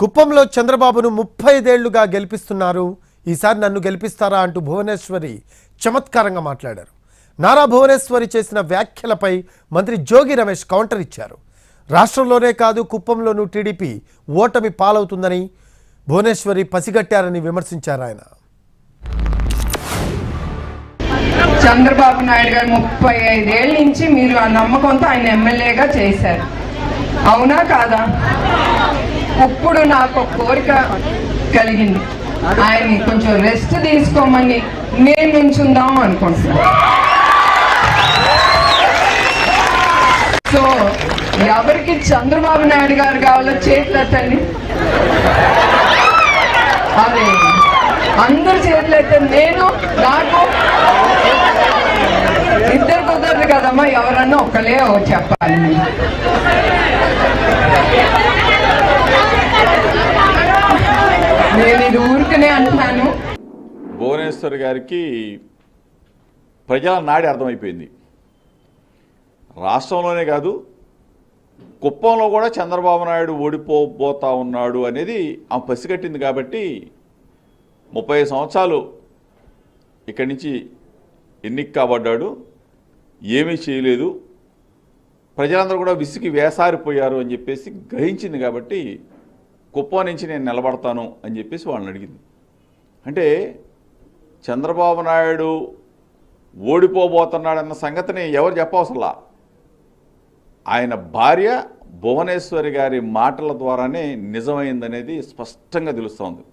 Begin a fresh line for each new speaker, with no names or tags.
కుప్పంలో చంద్రబాబును 35 ఏళ్లుగా గెలిపిస్తున్నారు. ఈసారి నన్ను గెలిపిస్తారా అంటూ భువనేశ్వరి చమత్కారంగా మాట్లాడారు. నారా భువనేశ్వరి చేసిన వ్యాఖ్యలపై మంత్రి జోగి రమేష్ కౌంటర్ ఇచ్చారు. రాష్ట్రంలోనే కాదు కుప్పంలోనూ టీడీపీ ఓటమి పాలవుతుందని భువనేశ్వరి పసిగట్టారని విమర్శించారు. ఆయన
చంద్రబాబు నాయుడు గారు 35 ఏళ్ళ నుంచి మీరు ఆ నమ్మకంతో ఆయన ఎమ్మెల్యేగా చేశారు, అవునా కాదా? ఇప్పుడు నాకు కోరిక కలిగింది, ఆయన్ని కొంచెం రెస్ట్ తీసుకోమని నేను నుంచుందాం అనుకుంటున్నాను. సో ఎవరికి చంద్రబాబు నాయుడు గారు కావాలో చేతులెత్తండి. అదే అందరు చేతులెత్తండి. నేను నాకు ఇద్దరు కుదరదు కదమ్మా, ఎవరన్నా ఒక్కలే చెప్పాలి. నేను ఇది ఊరికనే అంటున్నాను.
భువనేశ్వర్ గారికి ప్రజల నాడి అర్థమైపోయింది. రాష్ట్రంలోనే కాదు కుప్పంలో కూడా చంద్రబాబు నాయుడు ఓడిపోబోతా ఉన్నాడు అనేది ఆమె పసిగట్టింది. కాబట్టి 30 సంవత్సరాలు ఇక్కడి నుంచి ఎన్నిక కాబడ్డాడు, ఏమీ చేయలేదు, ప్రజలందరూ కూడా విసిగి వేసారిపోయారు అని చెప్పేసి గ్రహించింది. కాబట్టి కుప్పం నుంచి నేను నిలబడతాను అని చెప్పేసి వాళ్ళని అడిగింది. అంటే చంద్రబాబు నాయుడు ఓడిపోబోతున్నాడన్న సంగతిని ఎవరు చెప్పవసలా, ఆయన భార్య భువనేశ్వరి గారి మాటల ద్వారానే నిజమైందనేది స్పష్టంగా తెలుస్తోంది.